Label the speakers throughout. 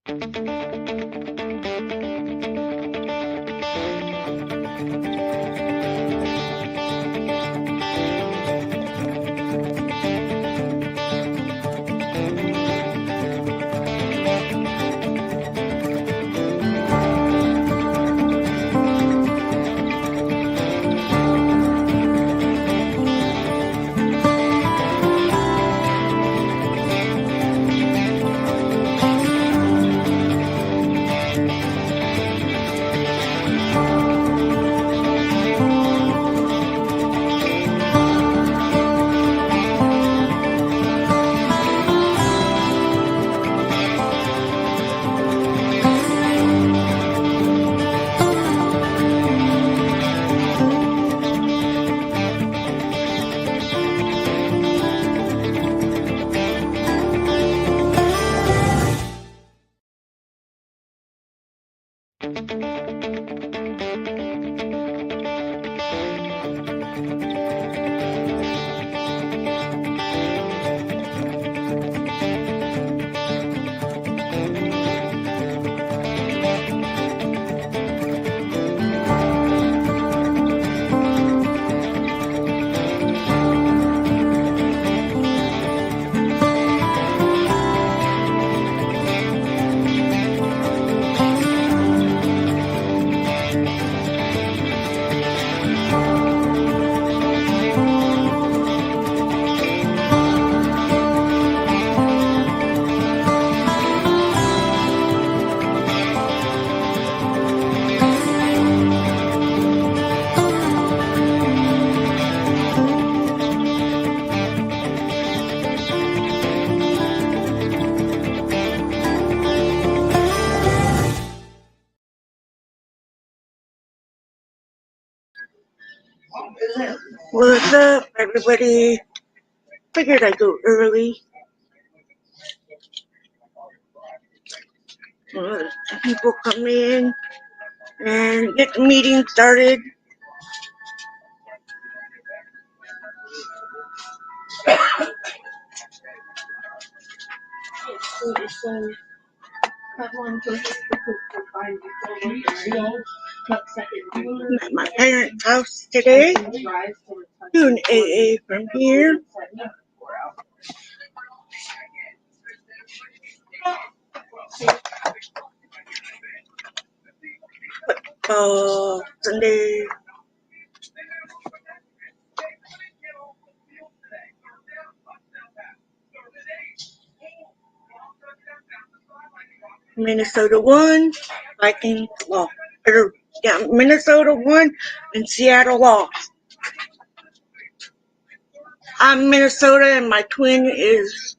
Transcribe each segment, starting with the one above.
Speaker 1: What's up, everybody? Figured I'd go early. People come in and get the meeting started. I'm at my parents' house today, doing AA from here. Sunday. Minnesota won, Vikings lost. Minnesota won and Seattle lost. I'm Minnesota and my twin is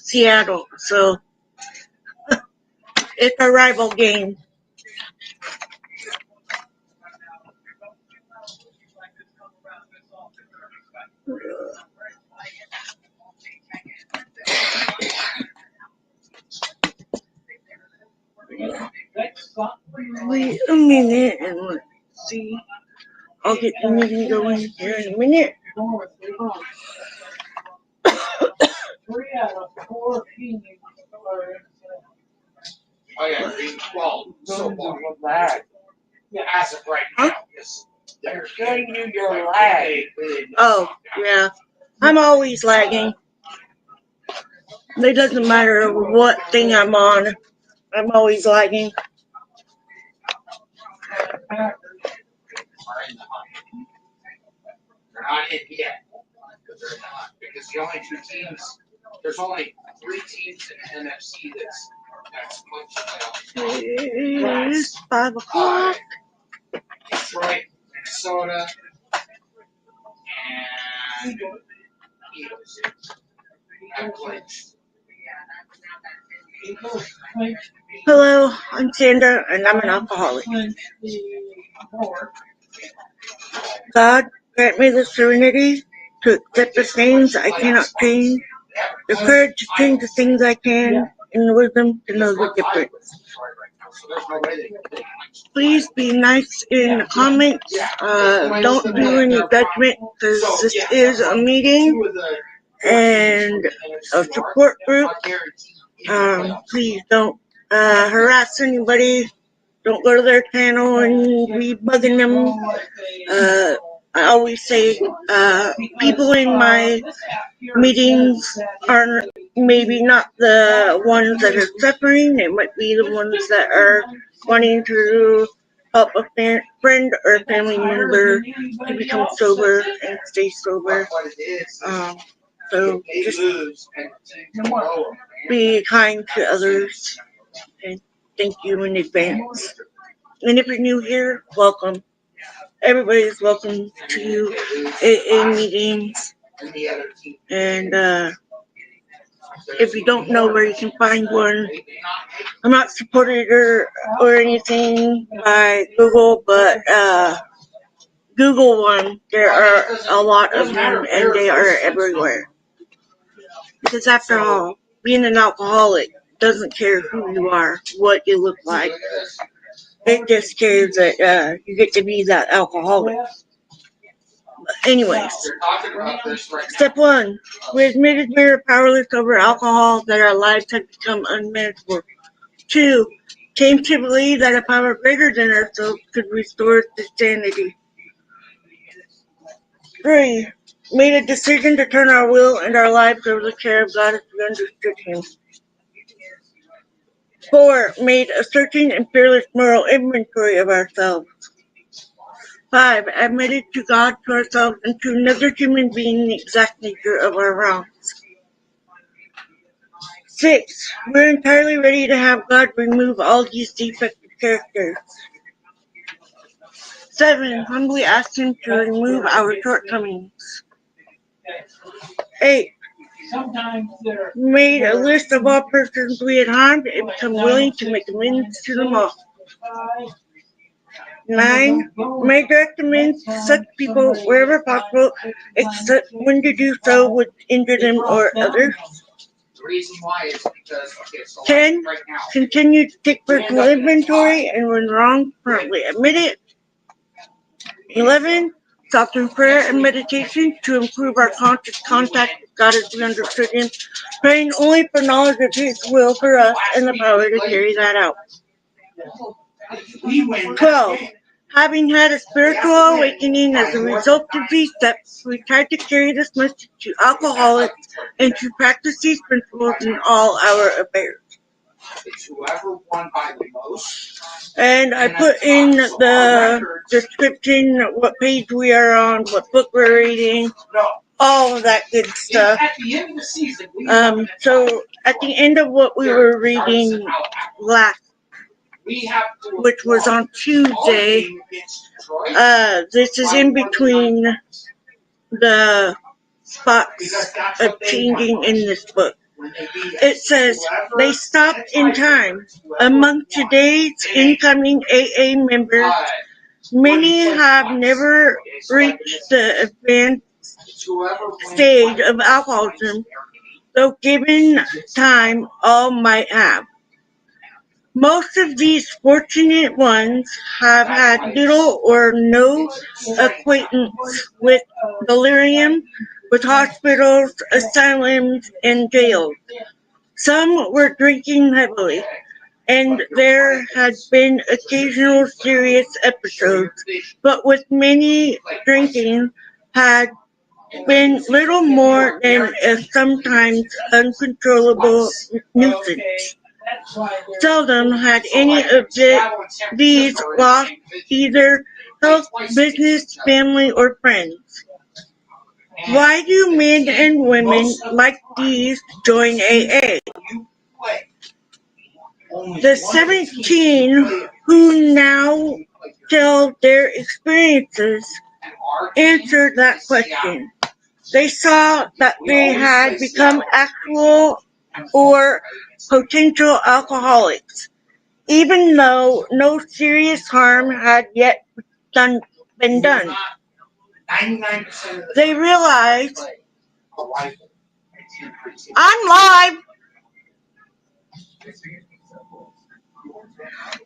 Speaker 1: Seattle, so it's a rival game. Wait a minute and let's see. I'll get the meeting going here in a minute.
Speaker 2: 3 out of 4 teams
Speaker 3: Oh yeah, being 12 so far.
Speaker 2: Yeah,
Speaker 3: as of right now, yes.
Speaker 2: They're showing you your lag.
Speaker 1: Oh, yeah. I'm always lagging. It doesn't matter what thing I'm on. I'm always lagging.
Speaker 3: They're not in yet. They're not. Because the only 2 teams, there's only 3 teams in the NFC that's much.
Speaker 1: It is 5 o'clock.
Speaker 3: Detroit, Minnesota, and Eagles.
Speaker 1: Hello, I'm Sandra, and I'm an alcoholic. God, grant me the serenity to accept the things I cannot change, the courage to change the things I can, and the wisdom to know the difference. Please be nice in the comments. Don't do any judgment because this is a meeting and a support group. Please don't harass anybody. Don't go to their channel and be bugging them. I always say people in my meetings are maybe not the ones that are suffering. It might be the ones that are wanting to help a friend or a family member to become sober and stay sober. So just be kind to others, and thank you in advance. And if you're new here, welcome. Everybody's welcome to AA meetings. And if you don't know where you can find one, I'm not supported or anything by Google, but Google one. There are a lot of them, and they are everywhere. Because after all, being an alcoholic doesn't care who you are, what you look like. It just cares that you get to be that alcoholic. Anyways, step 1. We admitted we were powerless over alcohol, that our lives had become unmanageable. 2. Came to believe that a power greater than ourselves could restore us to sanity. 3. Made a decision to turn our will and our lives over the care of God as we understood Him. 4. Made a searching and fearless moral inventory of ourselves. 5. Admitted to God, to ourselves, and to another human being the exact nature of our wrongs. 6. We're entirely ready to have God remove all these defective characters. 7. Humbly ask Him to remove our shortcomings. 8. Made a list of all persons we had harmed and become willing to make amends to them all. 9. Made direct amends to such people wherever possible, except when to do so would injure them or others.
Speaker 3: The reason why is because
Speaker 1: 10.
Speaker 3: right now,
Speaker 1: Continue to take personal inventory and when wrong, promptly admit it. 11. Sought through prayer and meditation to improve our conscious contact with God as we understood Him, praying only for knowledge of His will for us and the power to carry that out. 12. Having had a spiritual awakening as a result of these steps, we tried to carry this message to alcoholics and to practice these principles in all our affairs.
Speaker 3: it's whoever won by the most.
Speaker 1: And I put in the description what page we are on, what book we're reading, all of that good stuff.
Speaker 3: At the end of the season,
Speaker 1: So at the end of what we were reading last, which was on Tuesday, this is in between the spots of changing in this book. It says, they stopped in time. Among today's incoming AA members, many have never reached the advanced stage of alcoholism, though given time, all might have. Most of these fortunate ones have had little or no acquaintance with delirium, with hospitals, asylums, and jails. Some were drinking heavily, and there had been occasional serious episodes, but with many, drinking had been little more than a sometimes uncontrollable nuisance. Seldom had any of these lost either health, business, family, or friends. Why do men and women like these join AA? The 17 who now tell their experiences answered that question. They saw that they had become actual or potential alcoholics, even though no serious harm had yet been done. They realized, I'm live.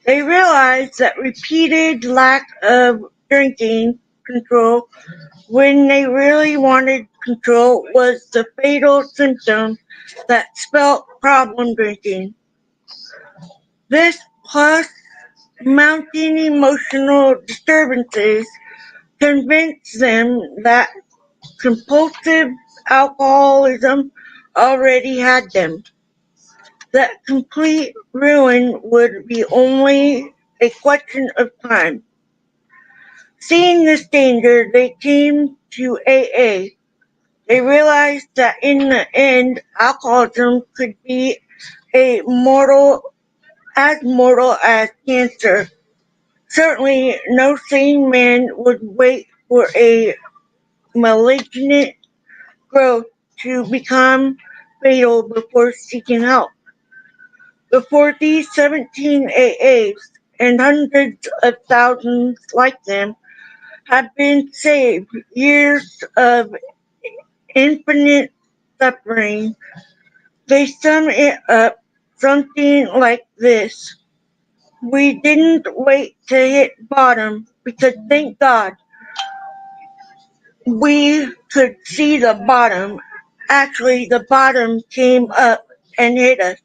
Speaker 1: They realized that repeated lack of drinking control when they really wanted control was the fatal symptom that spelt problem drinking. This plus mounting emotional disturbances convinced them that compulsive alcoholism already had them, that complete ruin would be only a question of time. Seeing this danger, they came to AA. They realized that in the end, alcoholism could be as mortal as cancer. Certainly, no sane man would wait for a malignant growth to become fatal before seeking help. Before these 17 AAs and hundreds of thousands like them have been saved, years of infinite suffering, they sum it up something like this. We didn't wait to hit bottom because thank God we could see the bottom. Actually, the bottom came up and hit us.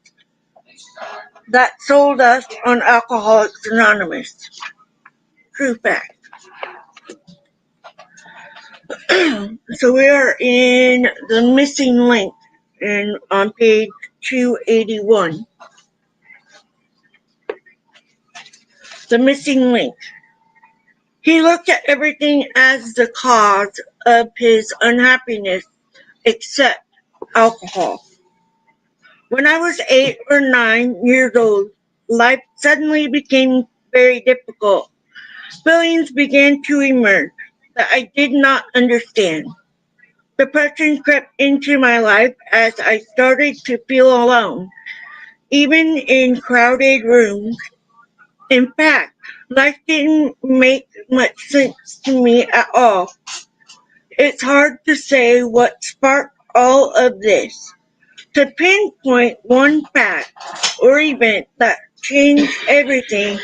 Speaker 1: That sold us on Alcoholics Anonymous. True fact. So we are in the missing link and on page 281. The missing link. He looked at everything as the cause of his unhappiness except alcohol. When I was 8 or 9 years old, life suddenly became very difficult. Feelings began to emerge that I did not understand. Depression crept into my life as I started to feel alone, even in crowded rooms. In fact, life didn't make much sense to me at all. It's hard to say what sparked all of this. To pinpoint one fact or event that changed everything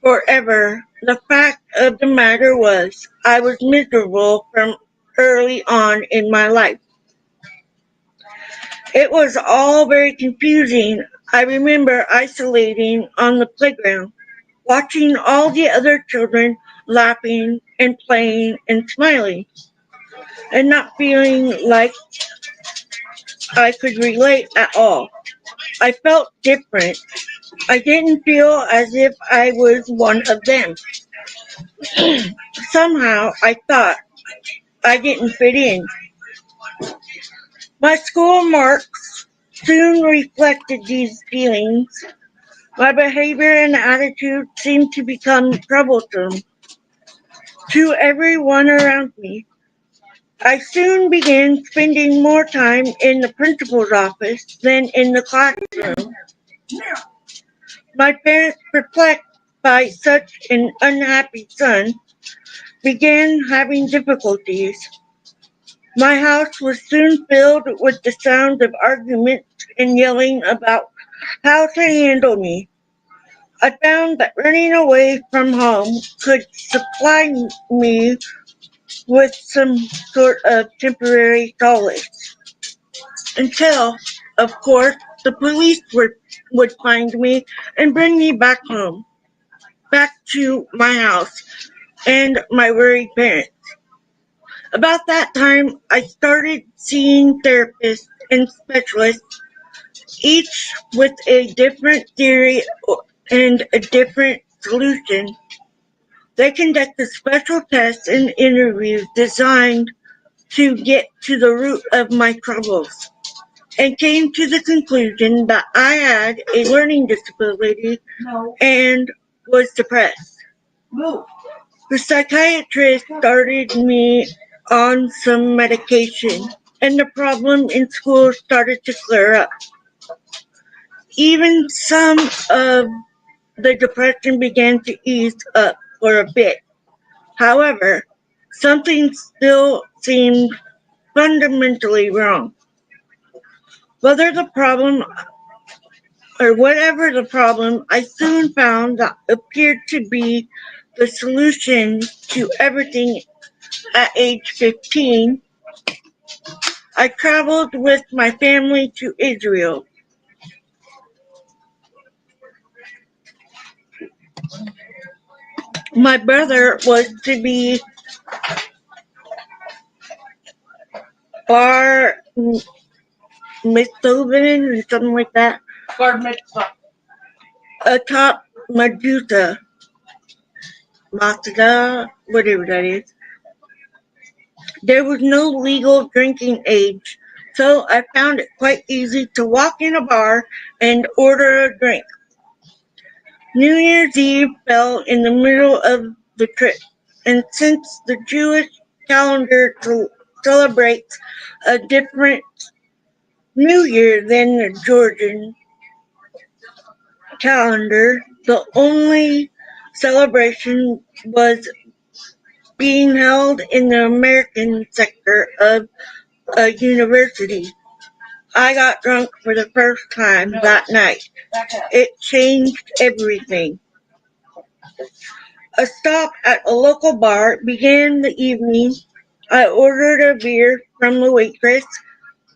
Speaker 1: forever, the fact of the matter was I was miserable from early on in my life. It was all very confusing. I remember isolating on the playground, watching all the other children laughing and playing and smiling, and not feeling like I could relate at all. I felt different. I didn't feel as if I was one of them. Somehow I thought I didn't fit in. My school marks soon reflected these feelings. My behavior and attitude seemed to become troublesome to everyone around me. I soon began spending more time in the principal's office than in the classroom. My parents, perplexed by such an unhappy son, began having difficulties. My house was soon filled with the sound of arguments and yelling about how to handle me. I found that running away from home could supply me with some sort of temporary solace. Until, of course, the police would find me and bring me back home, back to my house and my worried parents. About that time, I started seeing therapists and specialists, each with a different theory and a different solution. They conducted special tests and interviews designed to get to the root of my troubles and came to the conclusion that I had a learning disability and was depressed. The psychiatrist started me on some medication, and the problem in school started to clear up. Even some of the depression began to ease up for a bit. However, something still seemed fundamentally wrong. Whether the problem or whatever the problem, I soon found that appeared to be the solution to everything at age 15, I traveled with my family to Israel. My brother was to be bar mitzvah or something like that.
Speaker 2: Bar mitzvah.
Speaker 1: Atop Medusa, Mazda, whatever that is. There was no legal drinking age, so I found it quite easy to walk in a bar and order a drink. New Year's Eve fell in the middle of the trip, and since the Jewish calendar celebrates a different New Year than the Georgian calendar, the only celebration was being held in the American sector of a university. I got drunk for the first time that night. It changed everything. A stop at a local bar began the evening. I ordered a beer from the waitress,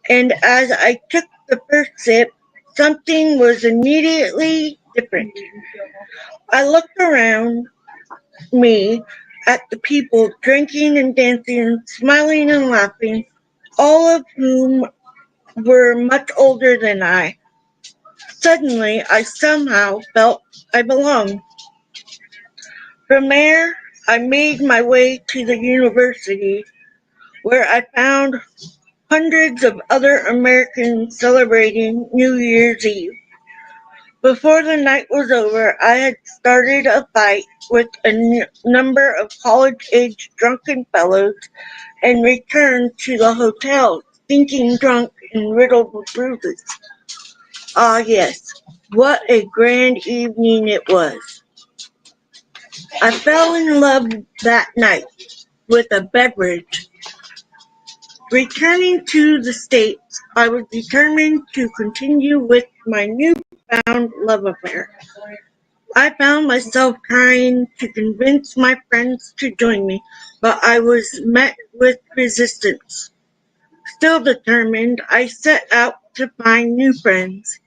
Speaker 1: and as I took the first sip, something was immediately different. I looked around me at the people drinking and dancing, smiling and laughing, all of whom were much older than I. Suddenly, I somehow felt I belonged. From there, I made my way to the university, where I found hundreds of other Americans celebrating New Year's Eve. Before the night was over, I had started a fight with a number of college-age drunken fellows and returned to the hotel, stinking drunk and riddled with bruises. Ah, yes, what a grand evening it was. I fell in love that night with a beverage. Returning to the States, I was determined to continue with my newfound love affair. I found myself trying to convince my friends to join me, but I was met with resistance. Still determined, I set out to find new friends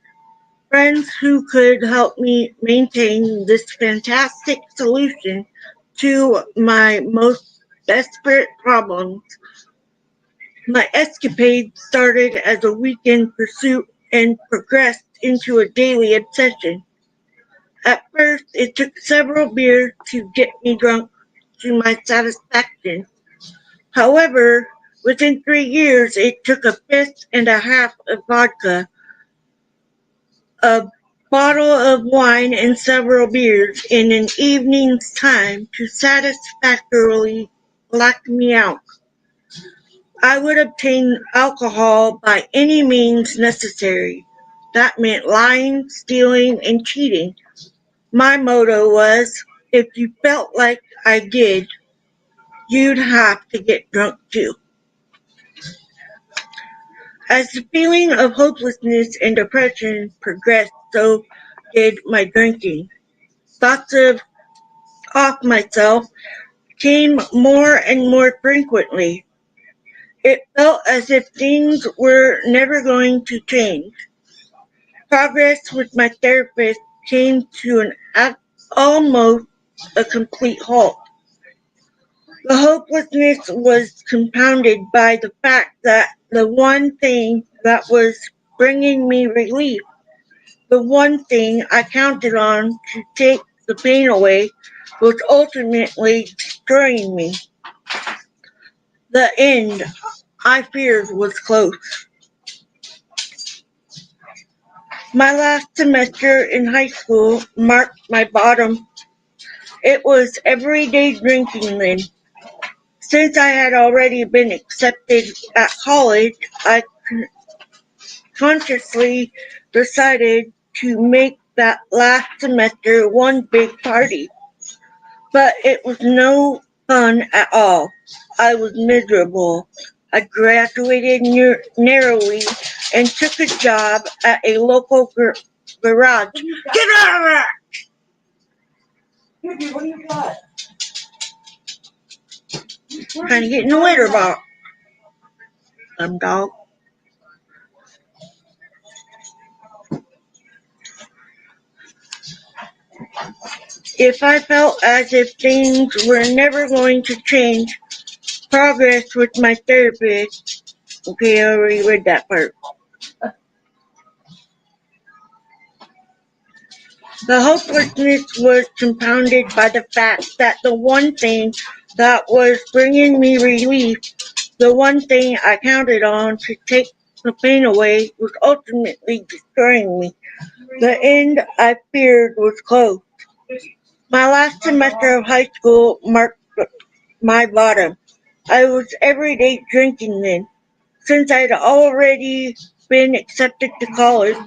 Speaker 1: who could help me maintain this fantastic solution to my most desperate problems. My escapade started as a weekend pursuit and progressed into a daily obsession. At first, it took several beers to get me drunk to my satisfaction. However, within 3 years, it took a fifth and a half of vodka, a bottle of wine, and several beers in an evening's time to satisfactorily black me out. I would obtain alcohol by any means necessary. That meant lying, stealing, and cheating. My motto was, if you felt like I did, you'd have to get drunk too. As the feeling of hopelessness and depression progressed, so did my drinking. Thoughts of off myself came more and more frequently. It felt as if things were never going to change. Progress with my therapist came to almost a complete halt. The hopelessness was compounded by the fact that the one thing that was bringing me relief, the one thing I counted on to take the pain away, was ultimately destroying me. The end, I feared, was close. My last semester in high school marked my bottom. It was everyday drinking then. Since I had already been accepted at college, I consciously decided to make that last semester one big party. But it was no fun at all. I was miserable. I graduated narrowly and took a job at a local garage. Get out of there!
Speaker 2: What do you got?
Speaker 1: Trying to get in the litter box. Dog. If I felt as if things were never going to change, progress with my therapist. Okay, I already read that part. The hopelessness was compounded by the fact that the one thing that was bringing me relief, the one thing I counted on to take the pain away, was ultimately destroying me. The end I feared was close. My last semester of high school marked my bottom. I was everyday drinking then. Since I'd already been accepted to college,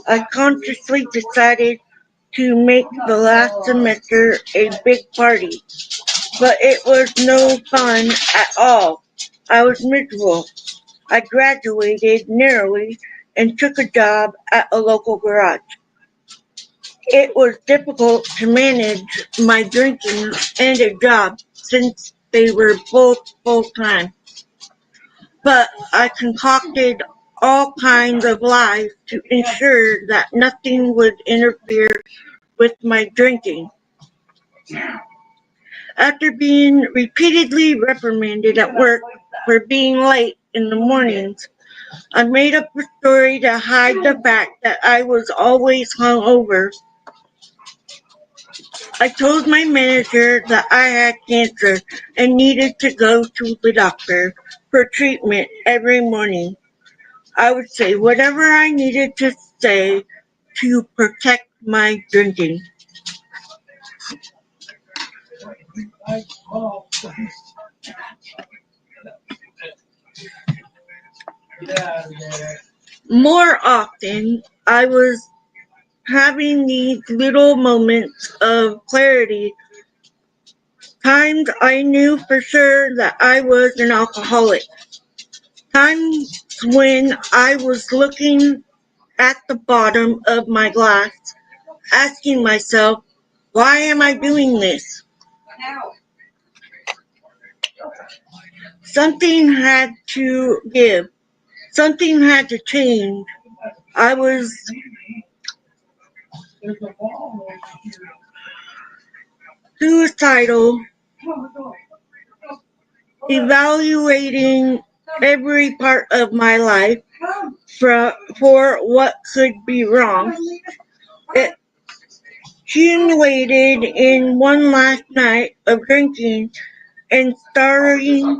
Speaker 1: I consciously decided to make the last semester a big party. But it was no fun at all. I was miserable. I graduated narrowly and took a job at a local garage. It was difficult to manage my drinking and a job since they were both full-time. But I concocted all kinds of lies to ensure that nothing would interfere with my drinking. After being repeatedly reprimanded at work for being late in the mornings, I made up a story to hide the fact that I was always hungover. I told my manager that I had cancer and needed to go to the doctor for treatment every morning. I would say whatever I needed to say to protect my drinking. More often, I was having these little moments of clarity. Times I knew for sure that I was an alcoholic. Times when I was looking at the bottom of my glass, asking myself, why am I doing this? Something had to give. Something had to change. I was suicidal, evaluating every part of my life for what could be wrong. It accumulated in one last night of drinking and staring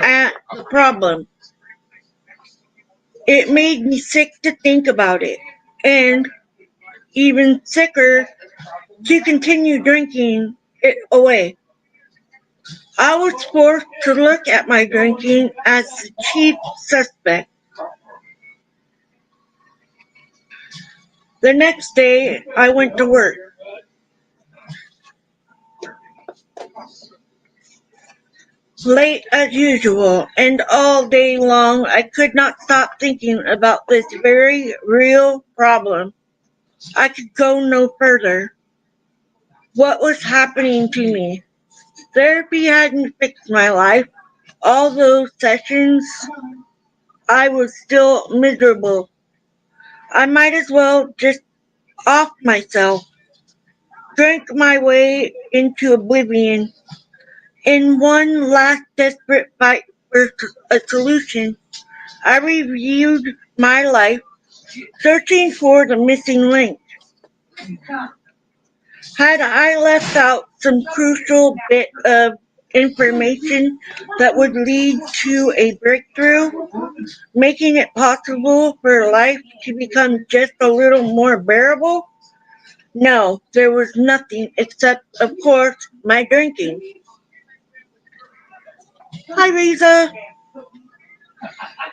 Speaker 1: at the problem. It made me sick to think about it, and even sicker to continue drinking it away. I was forced to look at my drinking as the chief suspect. The next day, I went to work. Late as usual, and all day long I could not stop thinking about this very real problem. I could go no further. What was happening to me? Therapy hadn't fixed my life. All those sessions, I was still miserable. I might as well just off myself, drank my way into oblivion. In one last desperate fight for a solution, I reviewed my life, searching for the missing link. Had I left out some crucial bit of information that would lead to a breakthrough, making it possible for life to become just a little more bearable? No, there was nothing except, of course, my drinking. Hi, Lisa.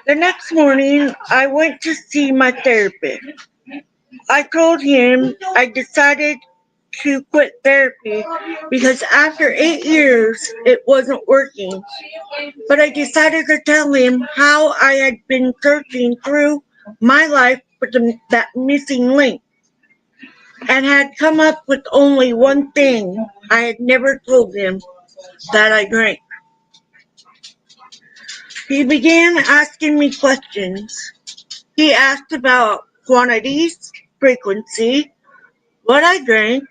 Speaker 1: The next morning, I went to see my therapist. I told him I decided to quit therapy because after 8 years, it wasn't working. But I decided to tell him how I had been searching through my life for that missing link and had come up with only one thing I had never told him. that I drank. He began asking me questions. He asked about quantities, frequency, what I drank.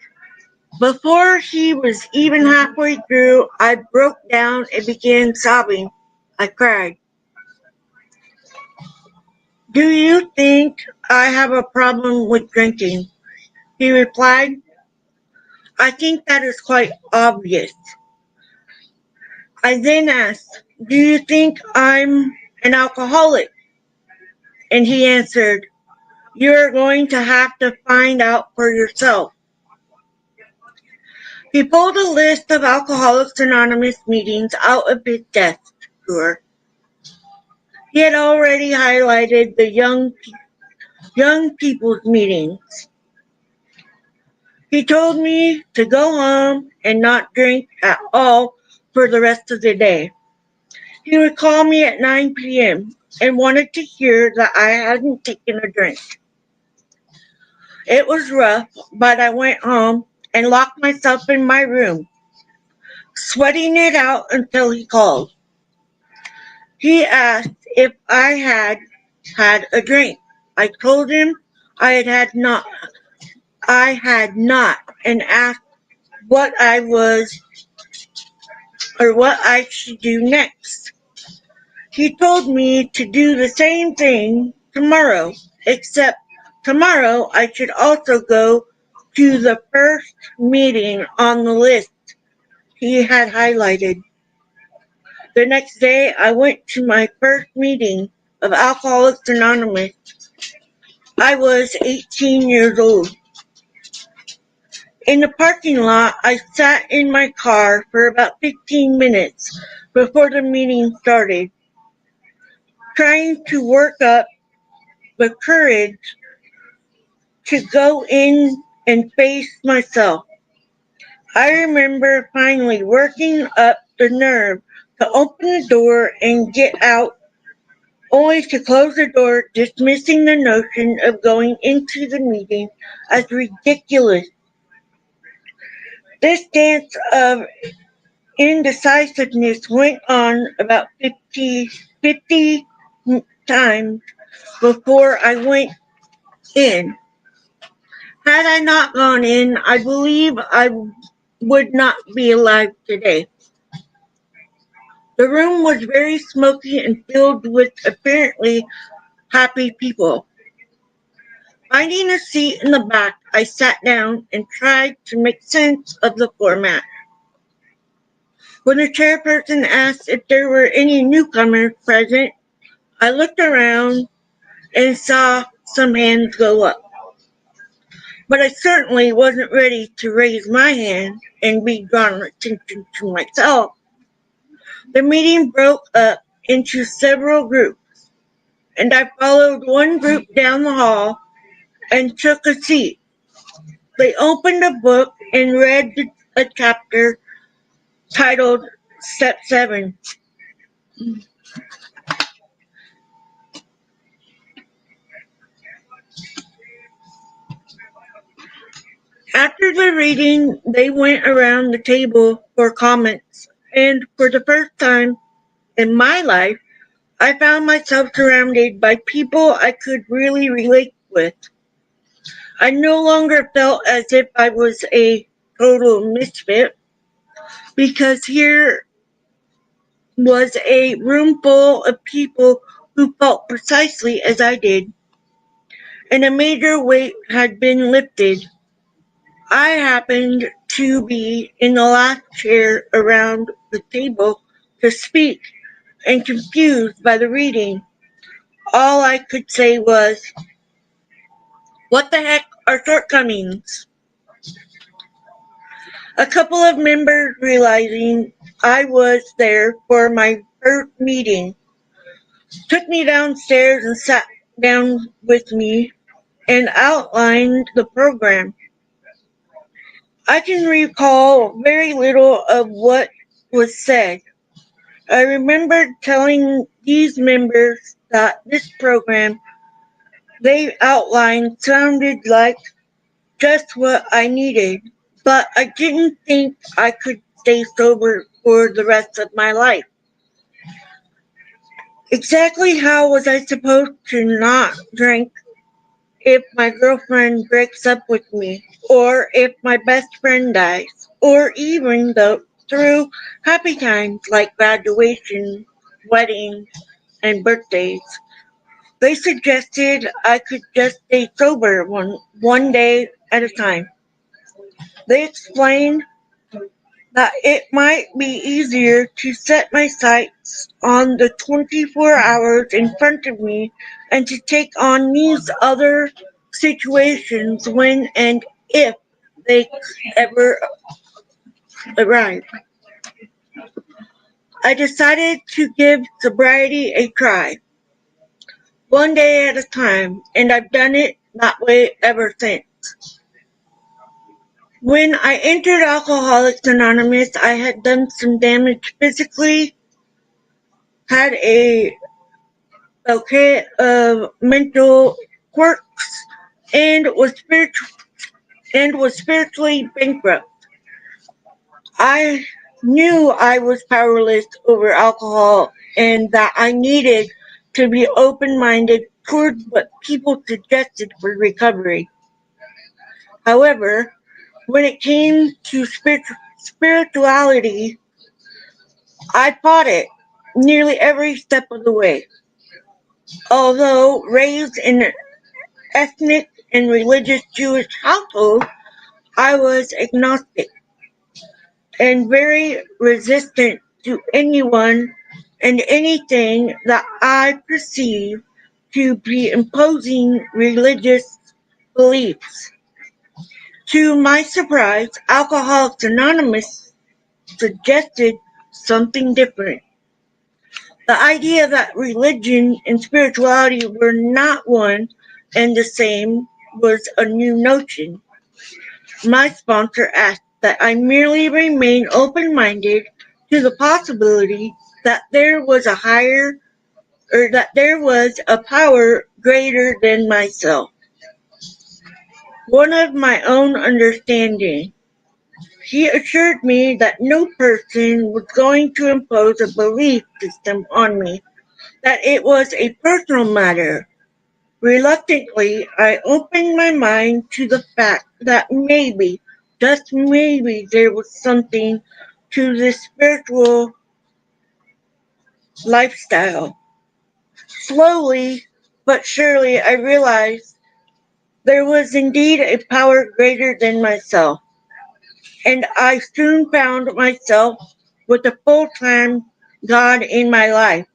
Speaker 1: Before he was even halfway through, I broke down and began sobbing. I cried. Do you think I have a problem with drinking? He replied, I think that is quite obvious. I then asked, do you think I'm an alcoholic? And he answered, you're going to have to find out for yourself. He pulled a list of Alcoholics Anonymous meetings out of his desk drawer. He had already highlighted the young people's meetings. He told me to go home and not drink at all for the rest of the day. He would call me at 9 p.m. and wanted to hear that I hadn't taken a drink. It was rough, but I went home and locked myself in my room, sweating it out until he called. He asked if I had had a drink. I told him I had not, and asked what I should do next. He told me to do the same thing tomorrow, except tomorrow I should also go to the first meeting on the list he had highlighted. The next day I went to my first meeting of Alcoholics Anonymous. I was 18 years old. In the parking lot, I sat in my car for about 15 minutes before the meeting started, trying to work up the courage to go in and face myself. I remember finally working up the nerve to open the door and get out, only to close the door, dismissing the notion of going into the meeting as ridiculous. This dance of indecisiveness went on about 50 times before I went in. Had I not gone in, I believe I would not be alive today. The room was very smoky and filled with apparently happy people. Finding a seat in the back, I sat down and tried to make sense of the format. When the chairperson asked if there were any newcomers present, I looked around and saw some hands go up. But I certainly wasn't ready to raise my hand and be drawn attention to myself. The meeting broke up into several groups, and I followed one group down the hall and took a seat. They opened a book and read a chapter titled Step 7. After the reading, they went around the table for comments, and for the first time in my life, I found myself surrounded by people I could really relate with. I no longer felt as if I was a total misfit, because here was a room full of people who felt precisely as I did, and a major weight had been lifted. I happened to be in the last chair around the table to speak, and confused by the reading. All I could say was, what the heck are shortcomings? A couple of members, realizing I was there for my first meeting, took me downstairs and sat down with me and outlined the program. I can recall very little of what was said. I remember telling these members that this program they outlined sounded like just what I needed, but I didn't think I could stay sober for the rest of my life. Exactly how was I supposed to not drink if my girlfriend breaks up with me, or if my best friend dies, or even though through happy times like graduation, weddings, and birthdays? They suggested I could just stay sober one day at a time. They explained that it might be easier to set my sights on the 24 hours in front of me and to take on these other situations when and if they ever arrive. I decided to give sobriety a try, one day at a time, and I've done it that way ever since. When I entered Alcoholics Anonymous, I had done some damage physically, had a bouquet of mental quirks, and was spiritually bankrupt. I knew I was powerless over alcohol and that I needed to be open-minded towards what people suggested for recovery. However, when it came to spirituality, I fought it nearly every step of the way. Although raised in an ethnic and religious Jewish household, I was agnostic and very resistant to anyone and anything that I perceived to be imposing religious beliefs. To my surprise, Alcoholics Anonymous suggested something different. The idea that religion and spirituality were not one and the same was a new notion. My sponsor asked that I merely remain open-minded to the possibility that there was a higher or that there was a power greater than myself. One of my own understanding. He assured me that no person was going to impose a belief system on me, that it was a personal matter. Reluctantly, I opened my mind to the fact that maybe, just maybe, there was something to this spiritual lifestyle. Slowly but surely, I realized there was indeed a power greater than myself, and I soon found myself with a full-time God in my life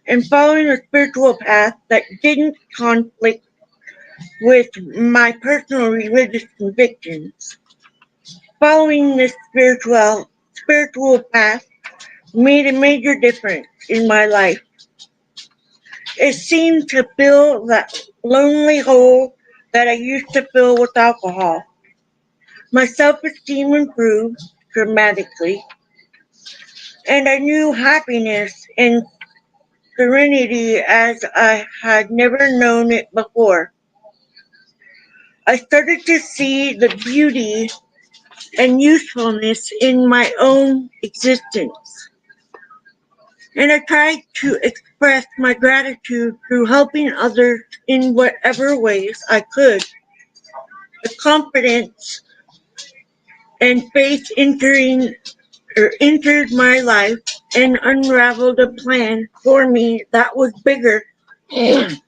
Speaker 1: and following a spiritual path that didn't conflict with my personal religious convictions. Following this spiritual path made a major difference in my life. It seemed to fill that lonely hole that I used to fill with alcohol. My self-esteem improved dramatically, and I knew happiness and serenity as I had never known it before. I started to see the beauty and usefulness in my own existence, and I tried to express my gratitude through helping others in whatever ways I could. The confidence and faith entered my life and unraveled a plan for me that was bigger and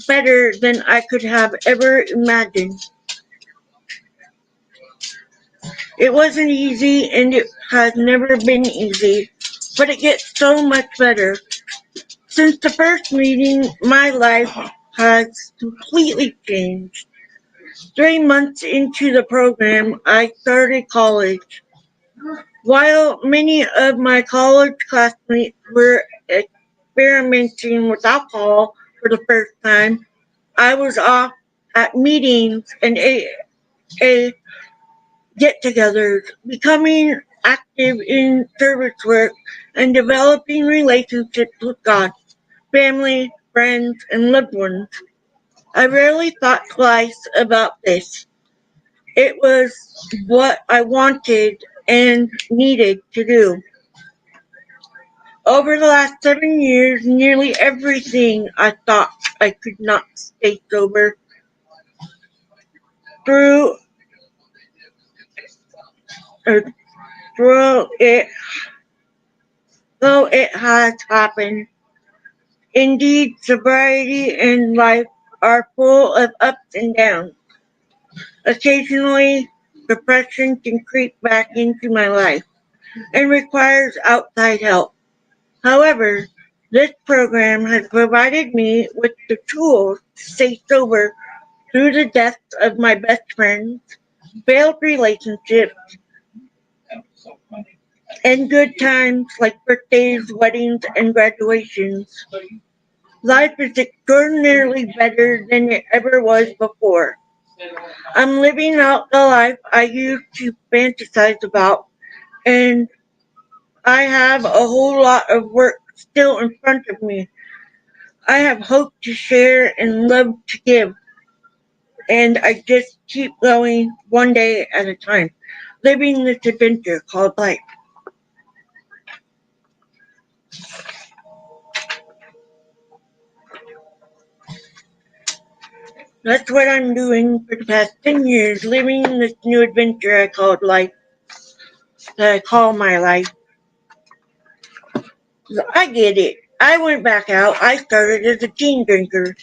Speaker 1: better than I could have ever imagined. It wasn't easy and it has never been easy, but it gets so much better. Since the first meeting, my life has completely changed. 3 months into the program, I started college. While many of my college classmates were experimenting with alcohol for the first time, I was off at meetings and a get-togethers, becoming active in service work, and developing relationships with God, family, friends, and loved ones. I rarely thought twice about this. It was what I wanted, and needed to do. Over the last 7 years, nearly everything I thought I could not stay sober through or through it, though it has happened. Indeed, sobriety and life are full of ups and downs. Occasionally, depression can creep back into my life and requires outside help. However, this program has provided me with the tools to stay sober through the deaths of my best friends, failed relationships, and good times like birthdays, weddings, and graduations. Life is extraordinarily better than it ever was before. I'm living out the life I used to fantasize about, and I have a whole lot of work still in front of me. I have hope to share and love to give, and I just keep going one day at a time, living this adventure called life. That's what I'm doing for the past 10 years, living this new adventure I called life, that I call my life. I get it. I went back out. I started as a teen drinker.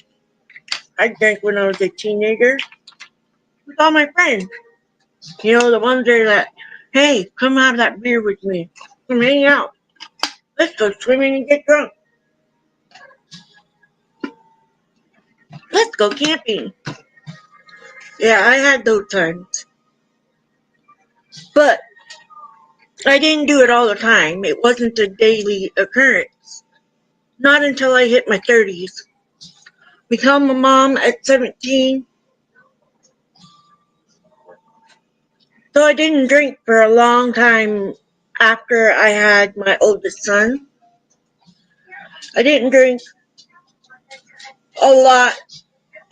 Speaker 1: I drank when I was a teenager with all my friends. You know, the ones that are like, hey, come have that beer with me. Come hang out. Let's go swimming and get drunk. Let's go camping. Yeah, I had those times. But I didn't do it all the time. It wasn't a daily occurrence. Not until I hit my 30s. Become a mom at 17. So I didn't drink for a long time after I had my oldest son. I didn't drink a lot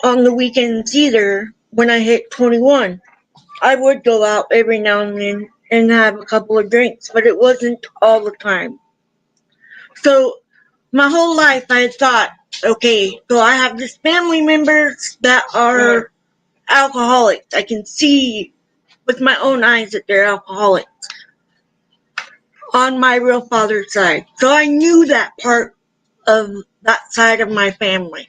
Speaker 1: on the weekends either when I hit 21. I would go out every now and then and have a couple of drinks, but it wasn't all the time. So my whole life I thought, okay, so I have these family members that are alcoholics. I can see with my own eyes that they're alcoholics on my real father's side. So I knew that part of that side of my family.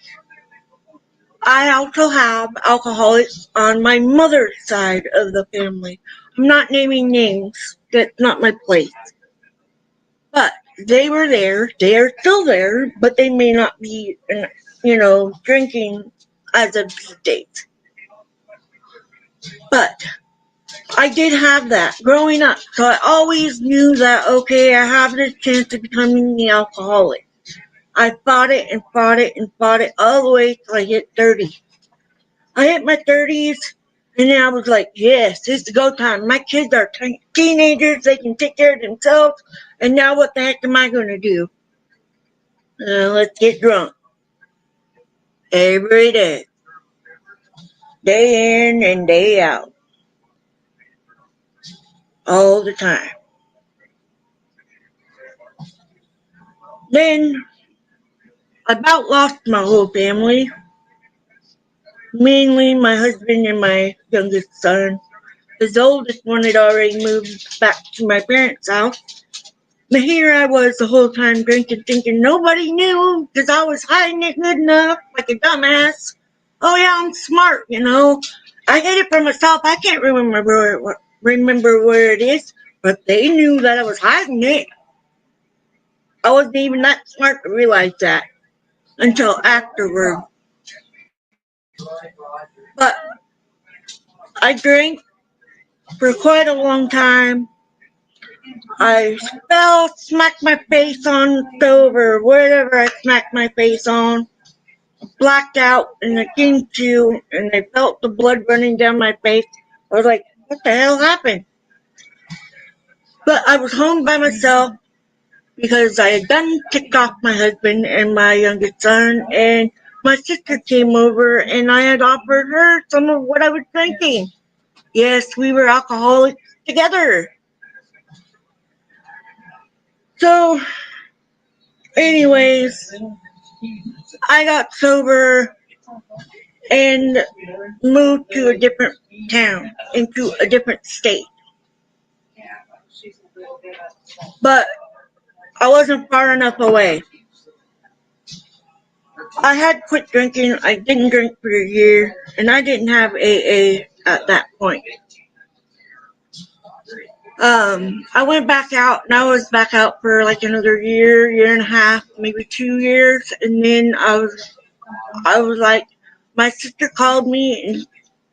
Speaker 1: I also have alcoholics on my mother's side of the family. I'm not naming names. That's not my place. But they were there. They are still there, but they may not be, drinking as of these days. But I did have that growing up. So I always knew that, okay, I have this chance of becoming the alcoholic. I fought it and fought it and fought it all the way till I hit 30. I hit my 30s, and then I was like, yes, it's go time. My kids are teenagers. They can take care of themselves. And now what the heck am I going to do? Let's get drunk. Every day. Day in and day out. All the time. Then, I about lost my whole family. Mainly my husband and my youngest son. His oldest one had already moved back to my parents' house. But here I was the whole time drinking, thinking nobody knew because I was hiding it good enough, like a dumbass. Oh yeah, I'm smart, I hid it from myself. I can't remember where it is, but they knew that I was hiding it. I wasn't even that smart to realize that until afterward. But I drank for quite a long time. I fell, smacked my face on the stove or whatever I smacked my face on. Blacked out and I came to and I felt the blood running down my face. I was like, what the hell happened? But I was home by myself because I had done ticked off my husband and my youngest son, and my sister came over and I had offered her some of what I was drinking. Yes, we were alcoholics together. So, anyways, I got sober and moved to a different town, into a different state. But I wasn't far enough away. I had quit drinking. I didn't drink for a year, and I didn't have AA at that point. I went back out, and I was back out for like another year, year and a half, maybe 2 years, and then I was like, my sister called me, and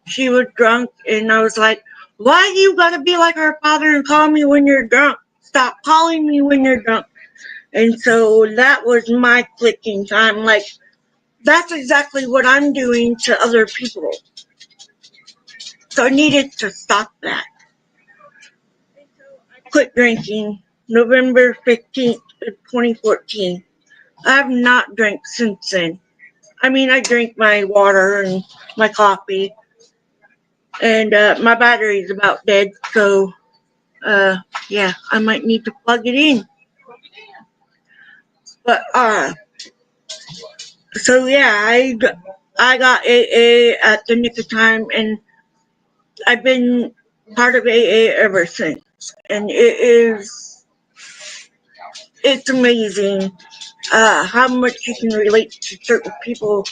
Speaker 1: she was drunk, and I was like, why you gotta be like our father and call me when you're drunk? Stop calling me when you're drunk. And so that was my clicking time. Like, that's exactly what I'm doing to other people. So I needed to stop that. Quit drinking November 15th of 2014. I have not drank since then. I mean, I drink my water and my coffee, and my battery's about dead, so yeah, I might need to plug it in. But so yeah, I got AA at the nick of time, and I've been part of AA ever since. And it's amazing how much you can relate to certain people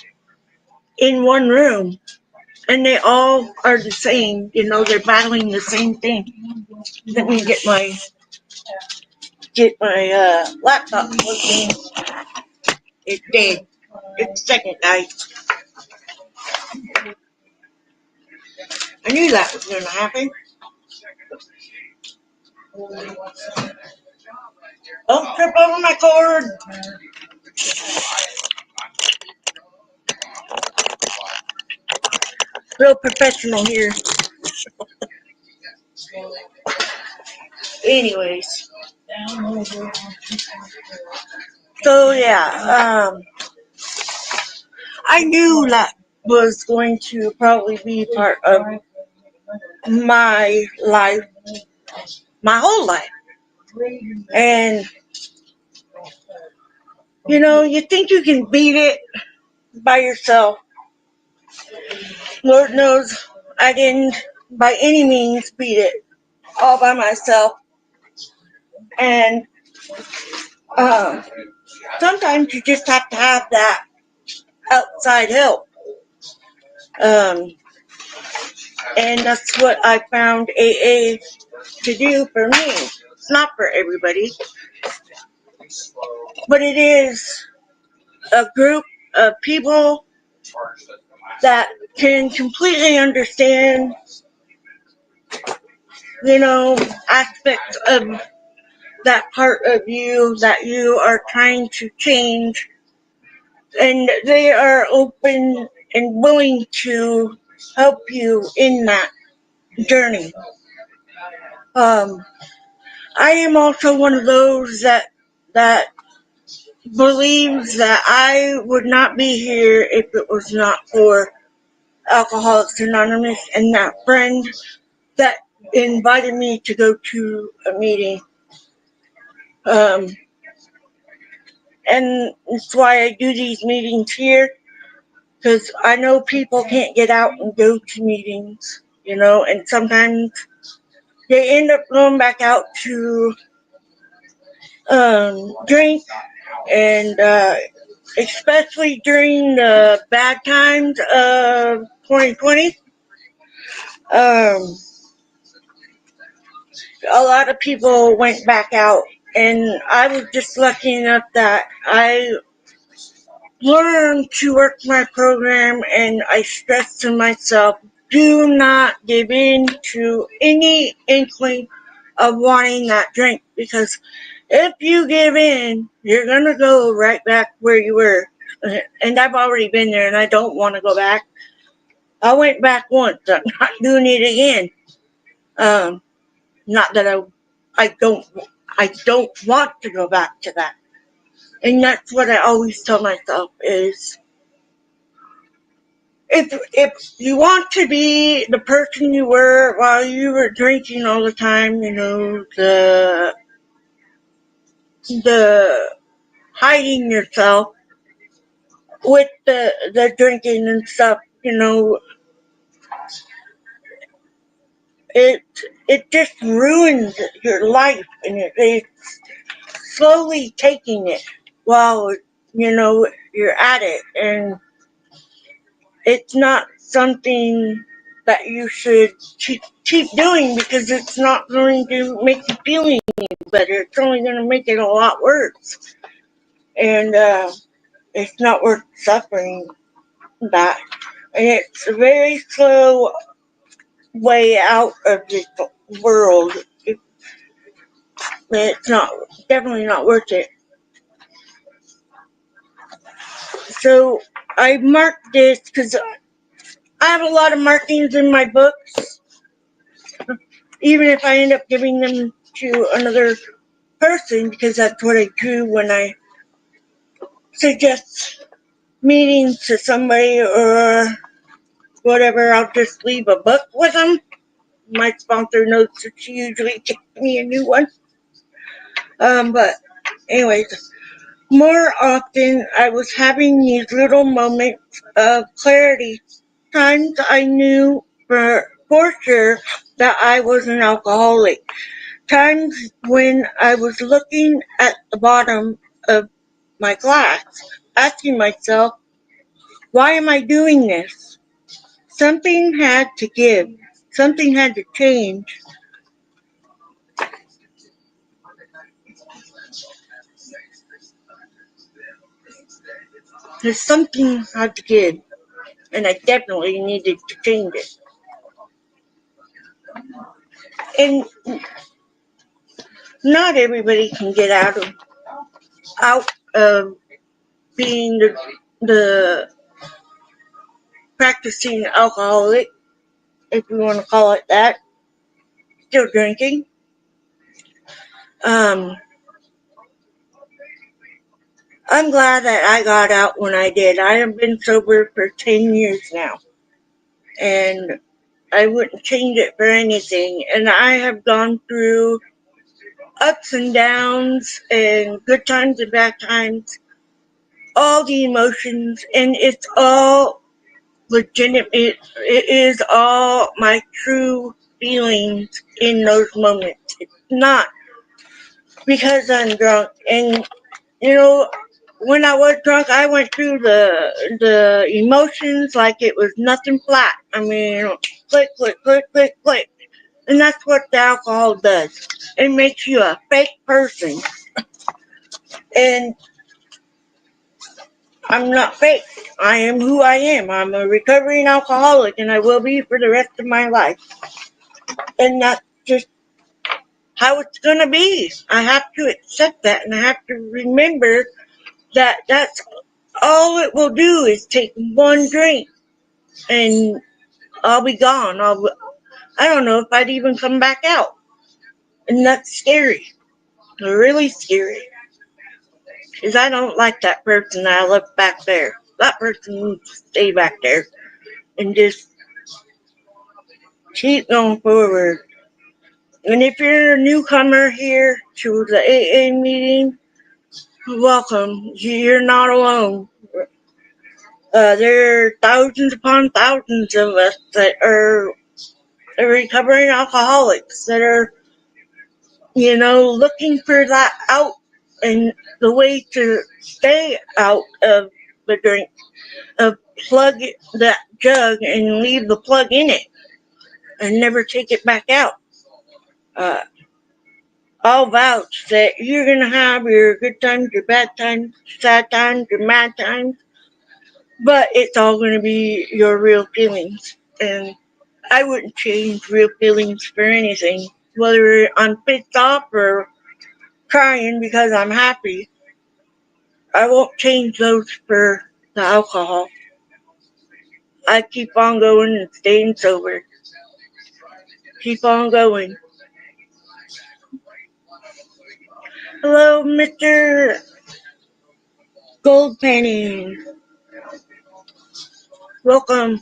Speaker 1: in one room, and they all are the same. You know, they're battling the same thing. Let me get my laptop working. It's dead. It's second, guys. I knew that was going to happen. Don't trip over my cord. Real professional here. Anyways. So yeah, I knew that was going to probably be part of my life, my whole life. And, you know, you think you can beat it by yourself. Lord knows I didn't by any means beat it all by myself. And sometimes you just have to have that outside help. And that's what I found AA to do for me. It's not for everybody, but it is a group of people that can completely understand, you know, aspects of that part of you that you are trying to change, and they are open and willing to help you in that journey. I am also one of those that believes that I would not be here if it was not for Alcoholics Anonymous and that friend that invited me to go to a meeting. And that's why I do these meetings here, because I know people can't get out and go to meetings, you know, and sometimes they end up going back out to drink, and especially during the bad times of 2020, a lot of people went back out, and I was just lucky enough that I learned to work my program, and I stressed to myself, do not give in to any inkling of wanting that drink, because if you give in, you're going to go right back where you were. And I've already been there, and I don't want to go back. I went back once. I'm not doing it again. Not that I don't want to go back to that. And that's what I always tell myself is, if you want to be the person you were while you were drinking all the time, you know, the the hiding yourself with the drinking and stuff, it just ruins your life, and it's slowly taking it while you're at it, and it's not something that you should keep doing, because it's not going to make you feel any better. It's only going to make it a lot worse, and it's not worth suffering that. And it's a very slow way out of this world. It's not definitely not worth it. So I marked this because I have a lot of markings in my books, even if I end up giving them to another person, because that's what I do when I suggest meetings to somebody or whatever. I'll just leave a book with them. My sponsor knows that she usually takes me a new one. But anyways, more often I was having these little moments of clarity. Times I knew for sure that I was an alcoholic. Times when I was looking at the bottom of my glass, asking myself, why am I doing this? Something had to give. Something had to change. There's something had to give, and I definitely needed to change it. And not everybody can get out of being the practicing alcoholic, if you want to call it that, still drinking. Um, I'm glad that I got out when I did. I have been sober for 10 years now, and I wouldn't change it for anything. And I have gone through ups and downs and good times and bad times, all the emotions, and it's all legitimate. It is all my true feelings in those moments. It's not because I'm drunk. And when I was drunk, I went through the emotions like it was nothing flat. I mean, click, click, click, click, click. And that's what the alcohol does. It makes you a fake person. And I'm not fake. I am who I am. I'm a recovering alcoholic, and I will be for the rest of my life. And that's just how it's going to be. I have to accept that, and I have to remember that that's all it will do is take one drink, and I'll be gone. I don't know if I'd even come back out. And that's scary. Really scary. Because I don't like that person that I left back there. That person needs to stay back there and just keep going forward. And if you're a newcomer here to the AA meeting, welcome. You're not alone. There are thousands upon thousands of us that are recovering alcoholics that are, looking for that out and the way to stay out of the drink. Plug that jug and leave the plug in it and never take it back out. I'll vouch that you're going to have your good times, your bad times, sad times, your mad times, but it's all going to be your real feelings. And I wouldn't change real feelings for anything, whether I'm pissed off or crying because I'm happy. I won't change those for the alcohol. I keep on going and staying sober. Keep on going. Hello, Mr. Goldpenny. Welcome.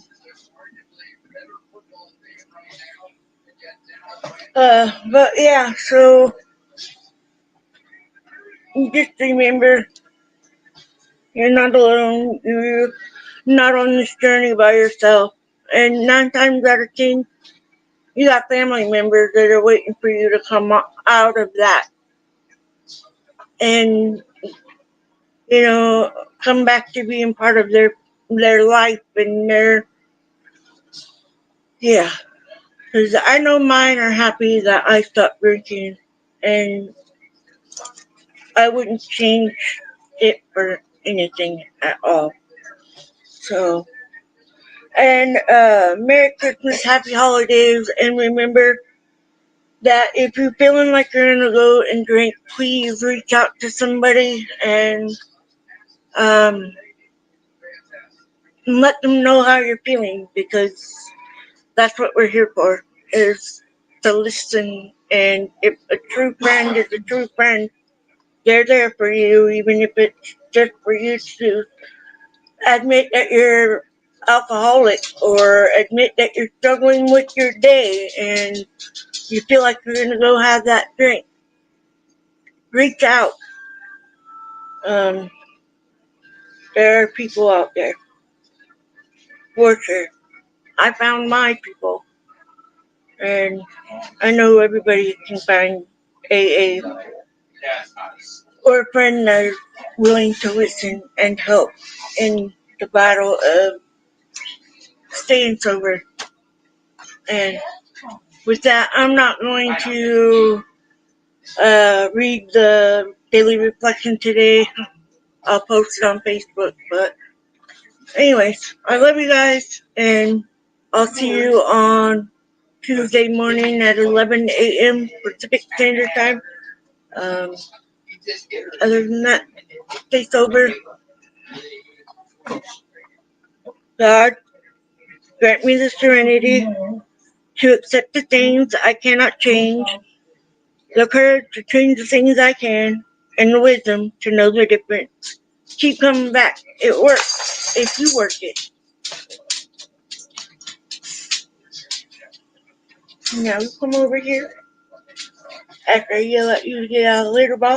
Speaker 1: But yeah, so just remember, you're not alone. You're not on this journey by yourself. And 9 times out of 10, you got family members that are waiting for you to come out of that. And, come back to being part of their life and yeah. Because I know mine are happy that I stopped drinking. And I wouldn't change it for anything at all. So, and Merry Christmas, Happy Holidays, and remember that if you're feeling like you're gonna go and drink, please reach out to somebody and let them know how you're feeling, because that's what we're here for, is to listen. And if a true friend is a true friend, they're there for you, even if it's just for you to admit that you're alcoholic or admit that you're struggling with your day and you feel like you're going to go have that drink. Reach out. There are people out there, for sure. I found my people, and I know everybody can find AA or a friend that is willing to listen and help in the battle of staying sober. And with that, I'm not going to read the daily reflection today. I'll post it on Facebook. But anyways, I love you guys, and I'll see you on Tuesday morning at 11 a.m. Pacific Standard Time. Other than that, stay sober. God, grant me the serenity to accept the things I cannot change, the courage to change the things I can, and the wisdom to know the difference. Keep coming back. It works if you work it. Now you come over here after I yell at you to get out of the litter box.